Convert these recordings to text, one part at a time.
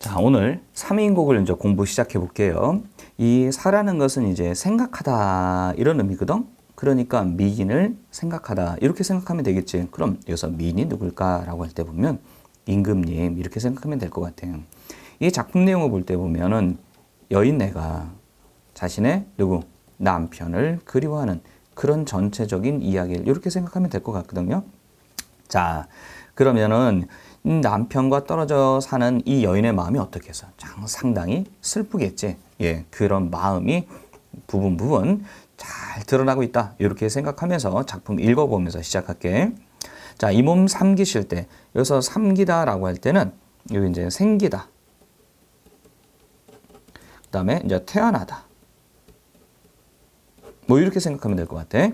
자, 오늘 3인곡을 이제 공부 시작해 볼게요. 이 사라는 것은 이제 생각하다 이런 의미거든. 그러니까 미인을 생각하다 이렇게 생각하면 되겠지. 그럼 여기서 미인이 누굴까라고 할 때 보면 임금님 이렇게 생각하면 될 것 같아요. 이 작품 내용을 볼 때 보면은 여인네가 자신의 누구 남편을 그리워하는 그런 전체적인 이야기를 이렇게 생각하면 될 것 같거든요. 자, 그러면은 남편과 떨어져 사는 이 여인의 마음이 어떻겠어? 상당히 슬프겠지. 예, 그런 마음이 부분 잘 드러나고 있다. 이렇게 생각하면서 작품 읽어보면서 시작할게. 자, 이 몸 삼기실 때 여기서 삼기다라고 할 때는 여기 이제 생기다. 그다음에 이제 태어나다. 뭐 이렇게 생각하면 될 것 같아.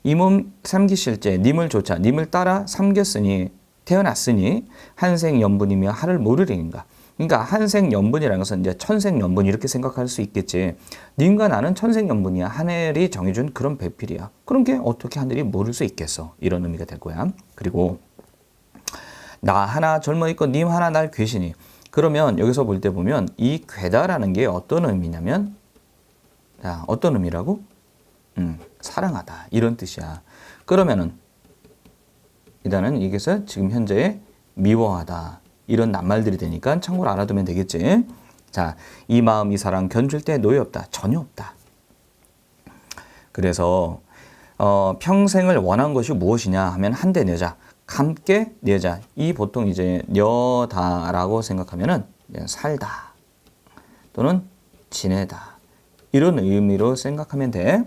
이 몸 삼기실제 님을 조차 님을 따라 삼겼으니 태어났으니 한생연분이며 하를 모르리인가. 그러니까 한생연분이라는 것은 이제 천생연분 이렇게 생각할 수 있겠지. 님과 나는 천생연분이야. 하늘이 정해준 그런 배필이야. 그런 게 어떻게 하늘이 모를 수 있겠어. 이런 의미가 될 거야. 그리고 나 하나 젊어 있고 님 하나 날 괴시니. 그러면 여기서 볼 때 보면 이 괴다라는 게 어떤 의미냐면 자, 어떤 의미라고? 사랑하다 이런 뜻이야. 그러면은 일단은 이게서 지금 현재 미워하다 이런 낱말들이 되니까 참고로 알아두면 되겠지. 자, 이 마음 이 사랑 견줄 때 노예 없다 전혀 없다. 그래서 평생을 원한 것이 무엇이냐 하면 한대 내자 함께 내자 이 보통 이제 녀다라고 생각하면은 살다 또는 지내다 이런 의미로 생각하면 돼.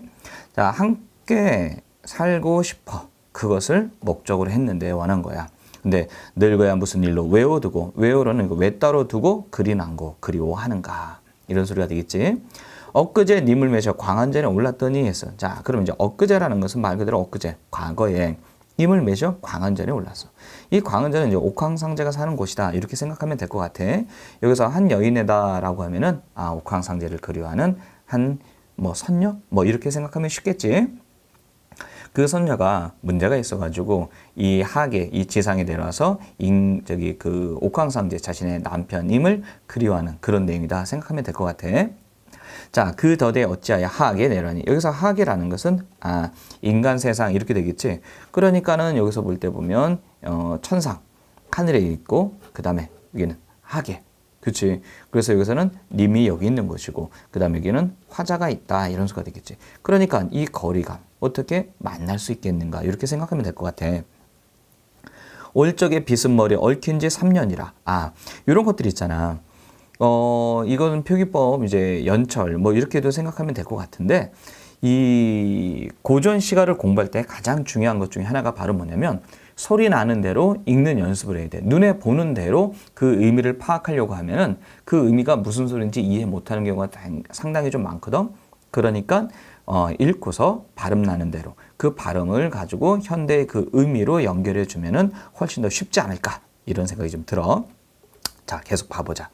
자, 함께 살고 싶어. 그것을 목적으로 했는데 원한 거야. 근데 늙어야 무슨 일로 외워두고 외우러는 왜 따로 두고 그리 난고 그리워하는가 이런 소리가 되겠지. 엊그제 님을 매셔 광안전에 올랐더니 했어. 자, 그럼 이제 엊그제라는 것은 말 그대로 엊그제 과거에 님을 매셔 광안전에 올랐어. 이 광안전은 이제 옥황상제가 사는 곳이다 이렇게 생각하면 될 것 같아. 여기서 한 여인에다라고 하면은 옥황상제를 그리워하는 한 뭐 선녀 뭐 이렇게 생각하면 쉽겠지. 그 선녀가 문제가 있어가지고 이 하계, 이 지상에 내려와서 그 옥황상제 자신의 남편임을 그리워하는 그런 내용이다 생각하면 될 것 같아. 자, 그 덫에 어찌하여 하계 내려니. 여기서 하계라는 것은 인간 세상 이렇게 되겠지. 그러니까는 여기서 볼 때 보면 천상 하늘에 있고 그 다음에 여기는 하계. 그렇지. 그래서 여기서는 님이 여기 있는 것이고 그 다음에 여기는 화자가 있다 이런 수가 되겠지. 그러니까 이 거리감 어떻게 만날 수 있겠는가 이렇게 생각하면 될 것 같아. 올 적에 빗은 머리 얽힌 지 3년이라. 이런 것들이 있잖아. 이거는 표기법 이제 연철 뭐 이렇게도 생각하면 될 것 같은데 이 고전 시가를 공부할 때 가장 중요한 것 중에 하나가 바로 뭐냐면 소리 나는 대로 읽는 연습을 해야 돼. 눈에 보는 대로 그 의미를 파악하려고 하면은 그 의미가 무슨 소리인지 이해 못하는 경우가 상당히 좀 많거든. 그러니까 읽고서 발음 나는 대로 그 발음을 가지고 현대의 그 의미로 연결해 주면은 훨씬 더 쉽지 않을까 이런 생각이 좀 들어. 자, 계속 봐보자.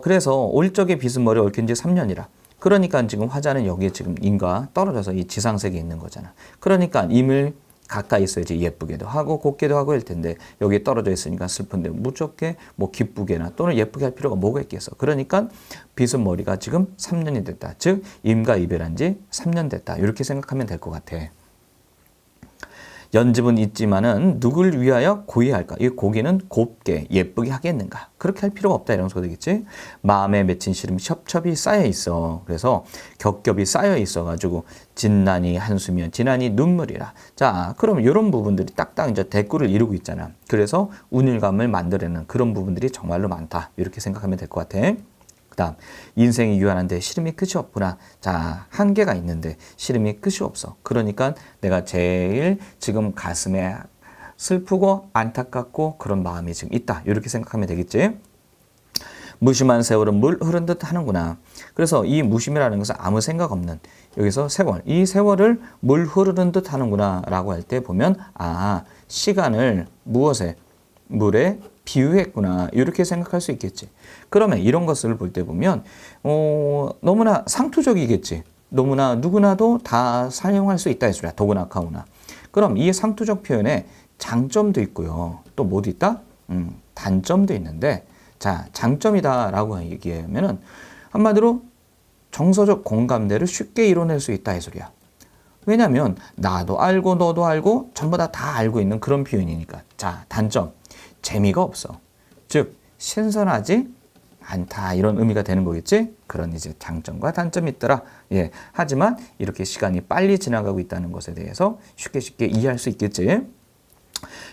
그래서 올 적에 빗은 머리 얽힌 지 3년이라. 그러니까 지금 화자는 여기에 지금 임과 떨어져서 이 지상세계에 있는 거잖아. 그러니까 임을 가까이 있어야지 예쁘게도 하고 곱게도 하고 할 텐데 여기에 떨어져 있으니까 슬픈데 무척게 뭐 기쁘게나 또는 예쁘게 할 필요가 뭐가 있겠어. 그러니까 빗은 머리가 지금 3년이 됐다. 즉 임과 이별한 지 3년 됐다. 이렇게 생각하면 될 것 같아. 연집은 있지만은 누굴 위하여 고의할까? 이 고기는 곱게 예쁘게 하겠는가? 그렇게 할 필요가 없다 이런 소리 되겠지. 마음에 맺힌 시름이 첩첩이 쌓여 있어. 그래서 겹겹이 쌓여 있어가지고 진난이 한수면 진난이 눈물이라. 자, 그럼 이런 부분들이 딱딱 이제 대꾸를 이루고 있잖아. 그래서 운일감을 만들어내는 그런 부분들이 정말로 많다. 이렇게 생각하면 될 것 같아. 그 다음 인생이 유한한데 시름이 끝이 없구나. 자, 한계가 있는데 시름이 끝이 없어. 그러니까 내가 제일 지금 가슴에 슬프고 안타깝고 그런 마음이 지금 있다. 이렇게 생각하면 되겠지. 무심한 세월은 물 흐른 듯 하는구나. 그래서 이 무심이라는 것은 아무 생각 없는 여기서 세월, 이 세월을 물 흐르는 듯 하는구나 라고 할 때 보면 시간을 무엇에? 물에 비유했구나 이렇게 생각할 수 있겠지. 그러면 이런 것을 볼 때 보면 너무나 상투적이겠지. 너무나 누구나도 다 사용할 수 있다 이 소리야. 더구나 가오나. 그럼 이 상투적 표현에 장점도 있고요. 또 뭐도 있다? 단점도 있는데, 자, 장점이다라고 얘기하면은 한마디로 정서적 공감대를 쉽게 이뤄낼 수 있다 이 소리야. 왜냐면 나도 알고 너도 알고 전부 다 알고 있는 그런 표현이니까. 자, 단점. 재미가 없어. 즉, 신선하지 않다 이런 의미가 되는 거겠지? 그런 이제 장점과 단점이 있더라. 예. 하지만 이렇게 시간이 빨리 지나가고 있다는 것에 대해서 쉽게 이해할 수 있겠지?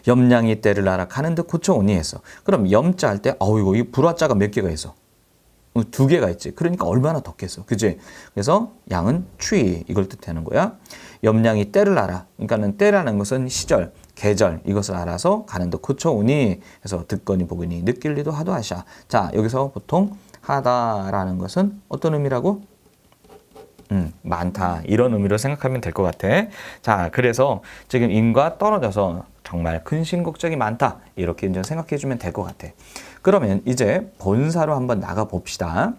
염량이 때를 알아 가는 듯 고쳐오니 했어. 그럼 염자 할 때, 이거 이 불화자가 몇 개가 있어? 2개가 있지. 그러니까 얼마나 덥겠어. 그지? 그래서 양은 추위 이걸 뜻하는 거야. 염량이 때를 알아. 그러니까는 때라는 것은 시절, 계절 이것을 알아서 가는 듯 고쳐오니 해서 듣거니 보거니 느낄리도 하도 하샤. 자, 여기서 보통 하다라는 것은 어떤 의미라고? 많다 이런 의미로 생각하면 될 것 같아. 자, 그래서 지금 인과 떨어져서 정말 근심걱정이 많다 이렇게 이제 생각해 주면 될 것 같아. 그러면 이제 본사로 한번 나가 봅시다.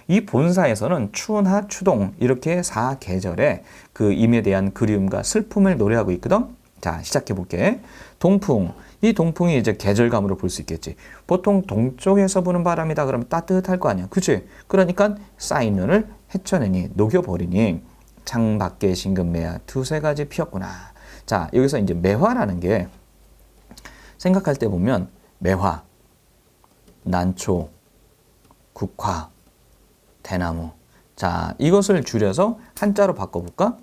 이 본사에서는 추운하 추동 이렇게 4계절의 그 임에 대한 그리움과 슬픔을 노래하고 있거든. 자, 시작해 볼게. 동풍. 이 동풍이 이제 계절감으로 볼 수 있겠지. 보통 동쪽에서 부는 바람이다 그러면 따뜻할 거 아니야. 그치? 그러니까 쌓인 눈을 헤쳐내니 녹여버리니 창밖에 신금매야 2-3가지 피었구나. 자, 여기서 이제 매화라는 게 생각할 때 보면 매화, 난초, 국화, 대나무. 자, 이것을 줄여서 한자로 바꿔볼까?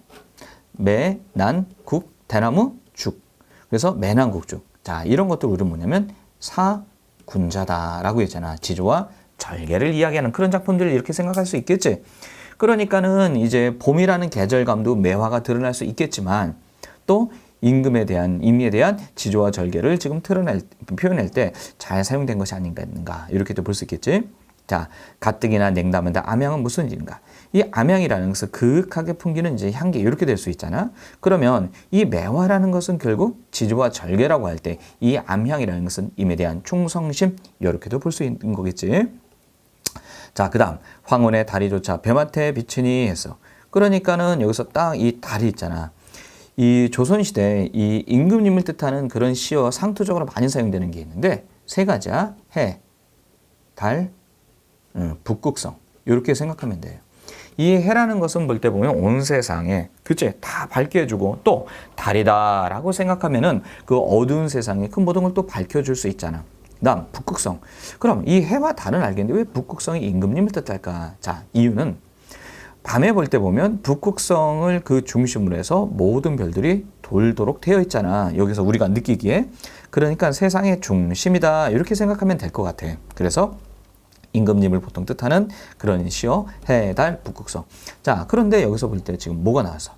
매, 난, 국, 대나무, 죽. 그래서 매난국죽. 자, 이런 것들 우리는 뭐냐면 사군자다라고 했잖아. 지조와 절개를 이야기하는 그런 작품들을 이렇게 생각할 수 있겠지. 그러니까는 이제 봄이라는 계절감도 매화가 드러날 수 있겠지만 또 임금에 대한 지조와 절개를 지금 표현할 때 잘 사용된 것이 아닌가 이렇게도 볼 수 있겠지. 자, 가뜩이나 냉담한데 암향은 무슨 일인가? 이 암향이라는 것은 그윽하게 풍기는 이제 향기 이렇게 될 수 있잖아. 그러면 이 매화라는 것은 결국 지조와 절개라고 할 때 이 암향이라는 것은 임에 대한 충성심 이렇게도 볼 수 있는 거겠지. 자, 그다음 황혼의 다리조차 벼맡에 비치니 했어. 그러니까는 여기서 딱 이 달이 있잖아. 이 조선시대 이 임금님을 뜻하는 그런 시어 상투적으로 많이 사용되는 게 있는데 3가지야. 해, 달, 북극성 이렇게 생각하면 돼요. 이 해라는 것은 볼 때 보면 온 세상에 그치 다 밝게 해주고 또 달이다라고 생각하면은 그 어두운 세상에 그 모든 걸 또 밝혀줄 수 있잖아. 그다음 북극성. 그럼 이 해와 달은 알겠는데 왜 북극성이 임금님을 뜻할까? 자, 이유는 밤에 볼 때 보면 북극성을 그 중심으로 해서 모든 별들이 돌도록 되어 있잖아. 여기서 우리가 느끼기에. 그러니까 세상의 중심이다 이렇게 생각하면 될 것 같아. 그래서 임금님을 보통 뜻하는 그런 시어 해, 달, 북극성. 자, 그런데 여기서 볼 때 지금 뭐가 나왔어?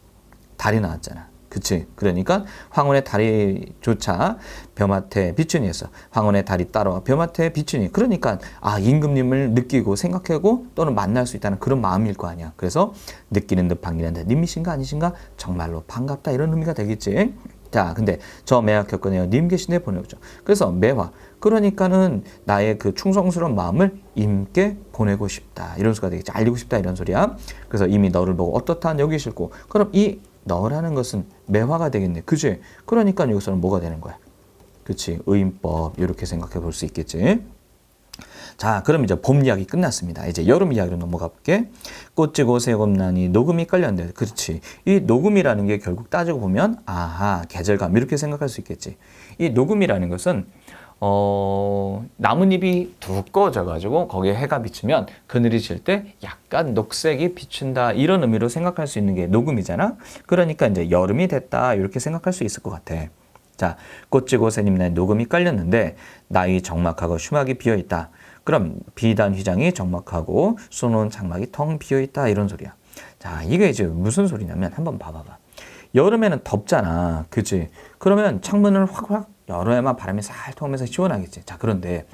달이 나왔잖아. 그치? 그러니까 황혼의 다리조차 벼맡에 비추니 했어. 황혼의 달이 따라와 벼맡에 비추니. 그러니까 임금님을 느끼고 생각하고 또는 만날 수 있다는 그런 마음일 거 아니야. 그래서 느끼는 듯 반기는데 님이신가 아니신가 정말로 반갑다 이런 의미가 되겠지. 자, 근데 저 매화 겪으네요. 님 계신데 보내오죠. 그래서 매화. 그러니까는 나의 그 충성스러운 마음을 임께 보내고 싶다. 이런 수가 되겠지. 알리고 싶다 이런 소리야. 그래서 이미 너를 보고 어떻다 여기 싫고. 그럼 이 너라는 것은 매화가 되겠네. 그치? 그러니까 여기서는 뭐가 되는 거야? 그치? 의인법 이렇게 생각해 볼 수 있겠지? 자, 그럼 이제 봄 이야기 끝났습니다. 이제 여름 이야기로 넘어가 볼게. 꽃지고 새곰나니 녹음이 깔렸는데 그렇지. 이 녹음이라는 게 결국 따지고 보면 계절감 이렇게 생각할 수 있겠지. 이 녹음이라는 것은 나뭇잎이 두꺼워져 가지고 거기에 해가 비추면 그늘이 질 때 약간 녹색이 비춘다 이런 의미로 생각할 수 있는 게 녹음이잖아. 그러니까 이제 여름이 됐다 이렇게 생각할 수 있을 것 같아. 자, 꽃지고 새잎날 녹음이 깔렸는데 나이 적막하고 슈막이 비어있다. 그럼 비단 휘장이 적막하고 수놓은 장막이 텅 비어있다 이런 소리야. 자, 이게 이제 무슨 소리냐면 한번 봐봐봐. 여름에는 덥잖아. 그치? 그러면 창문을 확 열어야만 바람이 살 통하면서 시원하겠지. 자, 그런데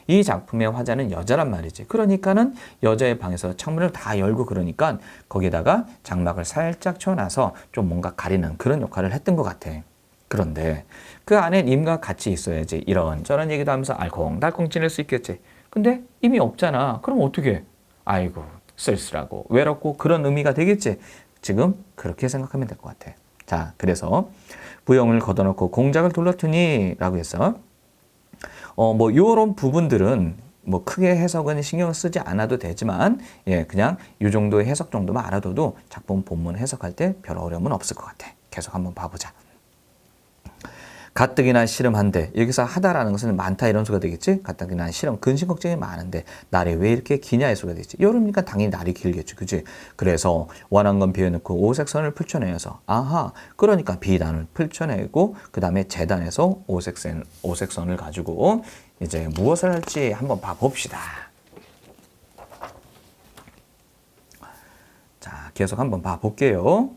이 작품의 화자는 여자란 말이지. 그러니까는 여자의 방에서 창문을 다 열고 그러니까 거기다가 장막을 살짝 쳐놔서 좀 뭔가 가리는 그런 역할을 했던 것 같아. 그런데 그 안에 님과 같이 있어야지 이런저런 얘기도 하면서 알콩달콩 지낼 수 있겠지. 근데 이미 없잖아. 그럼 어떻게? 아이고 쓸쓸하고 외롭고 그런 의미가 되겠지. 지금 그렇게 생각하면 될 것 같아. 자, 그래서 부영을 걷어놓고 공작을 둘러투니 라고 해서 뭐 요런 부분들은 뭐 크게 해석은 신경 쓰지 않아도 되지만 예, 그냥 이 정도의 해석 정도만 알아둬도 작품 본문 해석할 때 별 어려움은 없을 것 같아. 계속 한번 봐보자. 가뜩이나 씨름한데 여기서 하다라는 것은 많다 이런 수가 되겠지. 가뜩이나 씨름 근심 걱정이 많은데 날이 왜 이렇게 기냐의 수가 되겠지. 여름이니까 당연히 날이 길겠지, 그치? 그래서 원한 건 비워놓고 오색선을 풀쳐내서 아하 그러니까 비단을 풀쳐내고 그 다음에 재단에서 오색선을 가지고 이제 무엇을 할지 한번 봐봅시다. 자, 계속 한번 봐볼게요.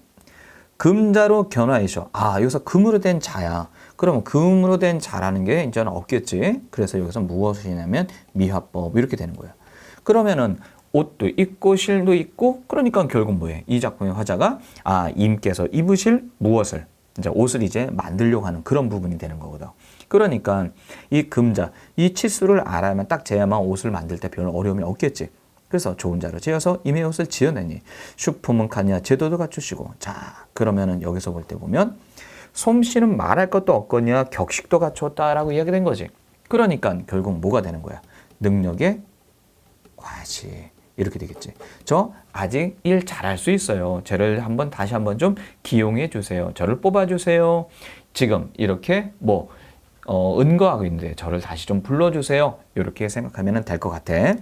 금자로 견화이셔. 아, 여기서 금으로 된 자야. 그러면 금으로 된 자라는 게 이제는 없겠지. 그래서 여기서 무엇이냐면 미화법 이렇게 되는 거예요. 그러면은 옷도 입고 실도 입고 그러니까 결국 뭐예요? 이 작품의 화자가 임께서 입으실 무엇을 이제 옷을 이제 만들려고 하는 그런 부분이 되는 거거든. 그러니까 이 금자, 이 치수를 알아야만 딱 재야만 옷을 만들 때 별 어려움이 없겠지. 그래서 좋은 자로 지어서 임의 옷을 지어내니 슈품은 가냐 제도도 갖추시고. 자, 그러면은 여기서 볼 때 보면 솜씨는 말할 것도 없거니와 격식도 갖추었다라고 이야기된 거지. 그러니까 결국 뭐가 되는 거야? 능력의 과시 이렇게 되겠지. 저 아직 일 잘할 수 있어요. 저를 다시 한번 좀 기용해 주세요. 저를 뽑아 주세요. 지금 이렇게 은거하고 있는데 저를 다시 좀 불러 주세요. 이렇게 생각하면 될 것 같아.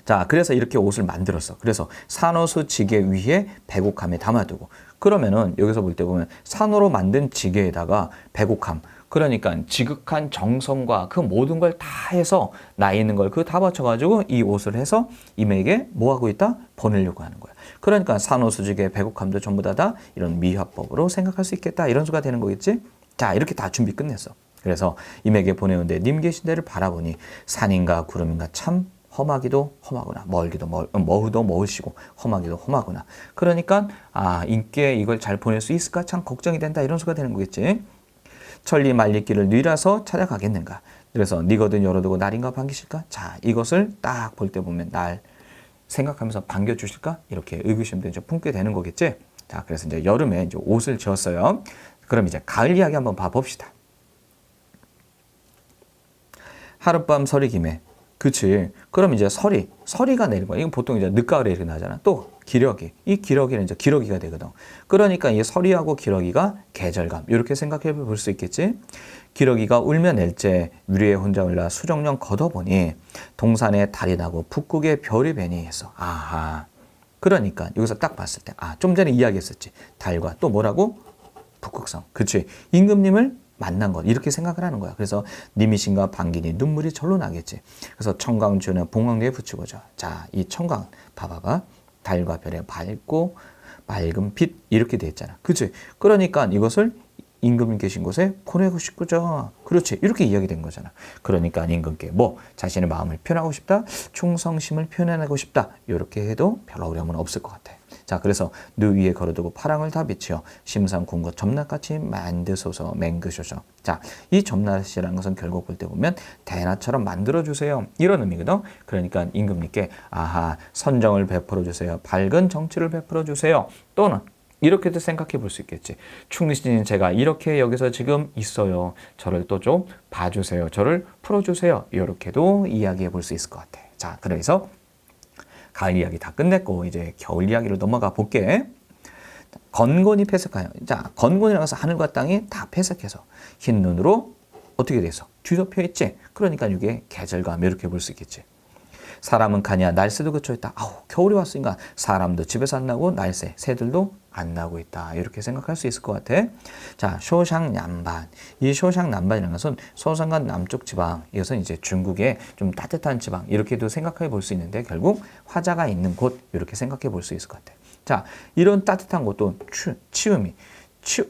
자, 그래서 이렇게 옷을 만들었어. 그래서 산호수 지게 위에 백옥함에 담아두고. 그러면은 여기서 볼 때 보면 산호로 만든 지게에다가 백옥함. 그러니까 지극한 정성과 그 모든 걸 다 해서 나 있는 걸 그 다 받쳐가지고 이 옷을 해서 임에게 뭐 하고 있다? 보내려고 하는 거야. 그러니까 산호수 지게 백옥함도 전부 다 이런 미화법으로 생각할 수 있겠다. 이런 수가 되는 거겠지? 자, 이렇게 다 준비 끝냈어. 그래서 임에게 보내는데 님 계신 데를 바라보니 산인가 구름인가 참 험하기도 험하구나. 머우도 머우시고 험하기도 험하구나. 그러니까 인께 이걸 잘 보낼 수 있을까? 참 걱정이 된다. 이런 수가 되는 거겠지. 천리 말리길을 뉘라서 찾아가겠는가. 그래서 니거든 열어두고 날인가 반기실까? 자, 이것을 딱 볼 때 보면 날 생각하면서 반겨주실까? 이렇게 의구심도 이제 품게 되는 거겠지. 자, 그래서 이제 여름에 이제 옷을 지었어요. 그럼 이제 가을 이야기 한번 봐봅시다. 하룻밤 서리 김에. 그치. 그럼 이제 서리가 내린 거야. 이건 보통 이제 늦가을에 이렇게 나잖아. 또 이 기러기는 이제 기러기가 되거든. 그러니까 이 서리하고 기러기가 계절감. 이렇게 생각해 볼 수 있겠지. 기러기가 울며 낼째 위리에 혼자 올라 수정령 걷어보니 동산에 달이 나고 북극에 별이 배니 했어. 아하. 그러니까 여기서 딱 봤을 때, 좀 전에 이야기했었지. 달과 또 뭐라고? 북극성. 그치. 임금님을 만난 것 이렇게 생각을 하는 거야. 그래서 님이신가 반기니 눈물이 절로 나겠지. 그래서 청강주는 봉황리에 붙이고자. 자, 이 청강 봐봐봐. 달과 별의 밝고 맑은 빛 이렇게 돼 있잖아. 그치? 그러니까 이것을 임금님 계신 곳에 보내고 싶고자. 그렇지. 이렇게 이야기된 거잖아. 그러니까 임금께 자신의 마음을 표현하고 싶다. 충성심을 표현하고 싶다. 이렇게 해도 별 어려움은 없을 것 같아. 자, 그래서 누 위에 걸어두고 파랑을 다 비치어 심상 군거 점낫같이 만드소서 맹그소서. 자, 이 점낫이라는 것은 결국 볼 때 보면 대나처럼 만들어주세요. 이런 의미거든. 그러니까 임금님께 선정을 베풀어 주세요. 밝은 정치를 베풀어 주세요. 또는 이렇게도 생각해 볼 수 있겠지. 충신인 제가 이렇게 여기서 지금 있어요. 저를 또 좀 봐주세요. 저를 풀어주세요. 이렇게도 이야기해 볼 수 있을 것 같아. 자, 그래서 가을 이야기 다 끝냈고 이제 겨울 이야기로 넘어가 볼게. 건곤이 폐석하여. 자, 건곤이라는 것은 하늘과 땅이 다 폐석해서 흰 눈으로 어떻게 돼서 뒤덮여 있지. 그러니까 이게 계절감 이렇게 볼 수 있겠지. 사람은 가냐 날새도 그쳐 있다. 겨울이 왔으니까 사람도 집에서 안 나고 날새, 새들도 안 나고 있다. 이렇게 생각할 수 있을 것 같아. 자, 쇼샹남반. 이 쇼샹남반이라는 것은 소상간 남쪽 지방. 이것은 이제 중국의 좀 따뜻한 지방. 이렇게도 생각해 볼 수 있는데 결국 화자가 있는 곳. 이렇게 생각해 볼 수 있을 것 같아. 자, 이런 따뜻한 곳도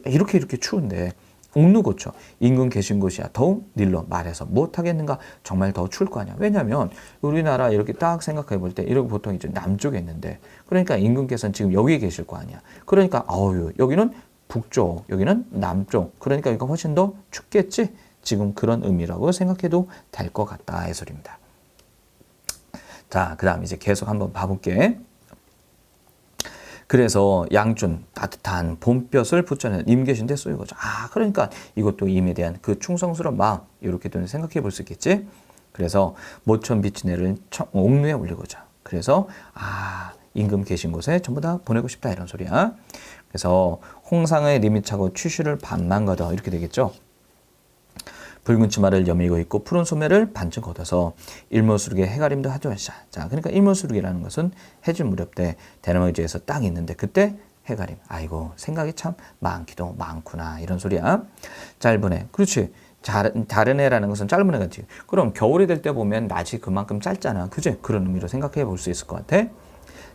이렇게 추운데 옥루고초 임금 계신 곳이야 더욱 닐로 말해서 못하겠는가. 정말 더 추울 거 아니야. 왜냐하면 우리나라 이렇게 딱 생각해 볼 때 이렇게 보통 이제 남쪽에 있는데 그러니까 임금께서는 지금 여기에 계실 거 아니야. 그러니까 여기는 북쪽 여기는 남쪽 그러니까 여기가 훨씬 더 춥겠지. 지금 그런 의미라고 생각해도 될 것 같다 이 소리입니다. 자, 그 다음 이제 계속 한번 봐볼게. 그래서 양준 따뜻한 봄볕을 붙여내는 님 계신 데 쓰인 거죠. 그러니까 이것도 임에 대한 그 충성스러운 마음 이렇게 또 생각해 볼 수 있겠지. 그래서 모천 빛이 내를 옥루에 올리고자. 그래서 임금 계신 곳에 전부 다 보내고 싶다 이런 소리야. 그래서 홍상의 님이 차고 추슈를 반만 걷어 이렇게 되겠죠. 붉은 치마를 여미고 있고 푸른 소매를 반쯤 걷어서 일몰수룩의 해가림도 하죠샤. 자, 그러니까 일몰수룩이라는 것은 해질 무렵 때 대나무지에서 딱 있는데 그때 해가림. 아이고 생각이 참 많기도 많구나 이런 소리야. 짧은 해. 그렇지. 다른 해라는 것은 짧은 해같지. 그럼 겨울이 될 때 보면 낮이 그만큼 짧잖아. 그지? 그런 의미로 생각해 볼 수 있을 것 같아.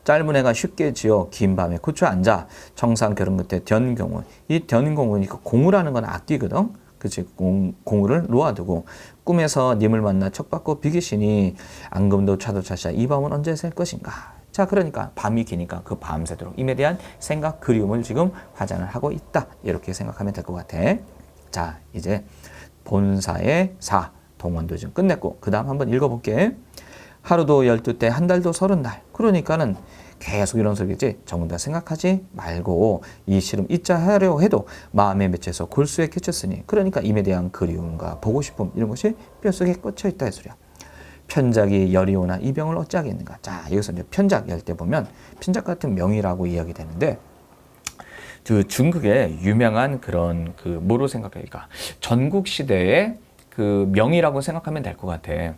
짧은 해가 쉽게 지어 긴 밤에 고쳐 앉아 정상 결혼 끝에 견공을. 이 견공은 공우라는 건 악기거든. 그치? 공우를 놓아두고 꿈에서 님을 만나 척받고 비기시니 앙금도 차도 차샤 이 밤은 언제 셀 것인가. 자, 그러니까 밤이 기니까 그 밤새도록 임에 대한 생각 그리움을 지금 화장을 하고 있다 이렇게 생각하면 될 것 같아. 자, 이제 본사의 4 동원도 좀 끝냈고 그 다음 한번 읽어볼게. 하루도 12때 한 달도 30날. 그러니까는 계속 이런 소리겠지. 전부 다 생각하지 말고 이 시름 잊자 하려 해도 마음에 맺혀서 골수에 끼쳤으니 그러니까 임에 대한 그리움과 보고 싶음 이런 것이 뼛속에 꽂혀 있다 이 소리야. 편작이 열이 오나 이 병을 어찌하겠는가. 자, 여기서 이제 편작 열 때 보면 편작 같은 명이라고 이야기 되는데 그 중국의 유명한 그런 그 뭐로 생각할까? 전국 시대의 그 명이라고 생각하면 될 것 같아.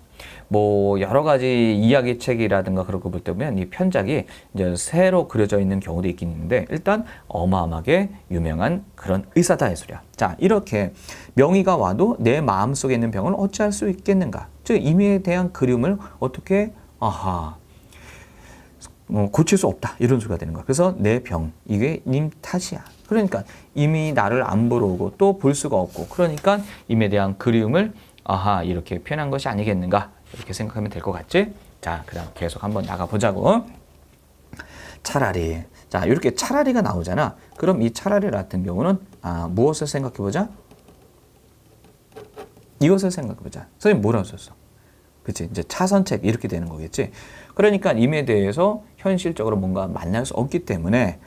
뭐 여러 가지 이야기 책이라든가 그런 거 볼 때 보면 이 편작이 이제 새로 그려져 있는 경우도 있긴 있는데 일단 어마어마하게 유명한 그런 의사다 이 소리야. 자, 이렇게 명의가 와도 내 마음속에 있는 병을 어찌할 수 있겠는가? 즉 임의에 대한 그리움을 어떻게 고칠 수 없다 이런 소리가 되는 거야. 그래서 내 병 이게 님 탓이야. 그러니까 이미 나를 안 보러 오고 또 볼 수가 없고 그러니까 임에 대한 그리움을 이렇게 표현한 것이 아니겠는가 이렇게 생각하면 될 것 같지? 자, 그 다음 계속 한번 나가보자고. 차라리. 자, 이렇게 차라리가 나오잖아. 그럼 이 차라리 같은 경우는 무엇을 생각해보자? 이것을 생각해보자. 선생님 뭐라고 썼어? 그치? 이제 차선책 이렇게 되는 거겠지? 그러니까 임에 대해서 현실적으로 뭔가 만날 수 없기 때문에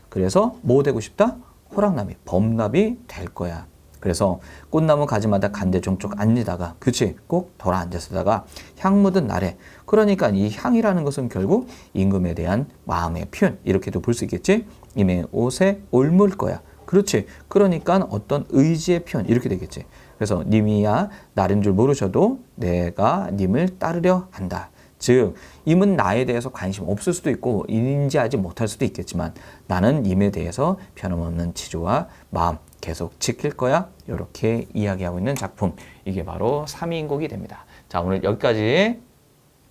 그래서 뭐 되고 싶다? 호랑나비, 범나비 될 거야. 그래서 꽃나무 가지마다 간대 종쪽 앉다가 그치? 꼭 돌아 앉았다가 향 묻은 날에 그러니까 이 향이라는 것은 결국 임금에 대한 마음의 표현 이렇게도 볼 수 있겠지? 임의 옷에 올물 거야. 그렇지? 그러니까 어떤 의지의 표현 이렇게 되겠지. 그래서 님이야 나인 줄 모르셔도 내가 님을 따르려 한다. 즉 임은 나에 대해서 관심 없을 수도 있고 인지하지 못할 수도 있겠지만 나는 임에 대해서 변함없는 치조와 마음 계속 지킬 거야. 이렇게 이야기하고 있는 작품. 이게 바로 삼위인곡이 됩니다. 자, 오늘 여기까지